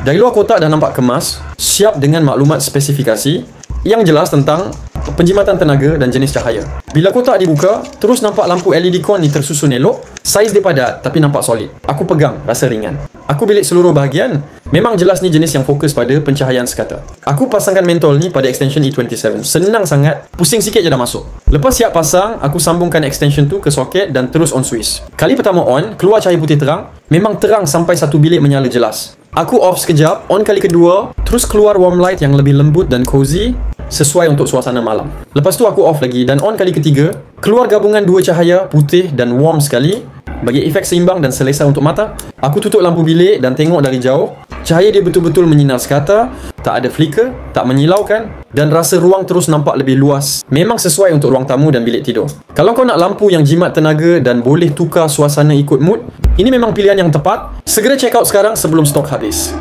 Dari luar kotak dah nampak kemas, siap dengan maklumat spesifikasi yang jelas tentang penjimatan tenaga dan jenis cahaya. Bila kotak dibuka, terus nampak lampu LED con ni tersusun elok, saiz dia padat tapi nampak solid. Aku pegang, rasa ringan. Aku bilik seluruh bahagian, memang jelas ni jenis yang fokus pada pencahayaan sekata. Aku pasangkan mentol ni pada extension E27. Senang sangat, pusing sikit je dah masuk. Lepas siap pasang, aku sambungkan extension tu ke soket dan terus on switch. Kali pertama on, keluar cahaya putih terang, memang terang sampai satu bilik menyala jelas. Aku off sekejap, on kali kedua, terus keluar warm light yang lebih lembut dan cozy, sesuai untuk suasana malam. Lepas tu aku off lagi dan on kali ketiga, keluar gabungan dua cahaya putih dan warm sekali, bagi efek seimbang dan selesa untuk mata. Aku tutup lampu bilik dan tengok dari jauh. Cahaya dia betul-betul menyinar sekata, tak ada flicker, tak menyilaukan, dan rasa ruang terus nampak lebih luas. Memang sesuai untuk ruang tamu dan bilik tidur. Kalau kau nak lampu yang jimat tenaga dan boleh tukar suasana ikut mood, ini memang pilihan yang tepat. Segera check out sekarang sebelum stok habis.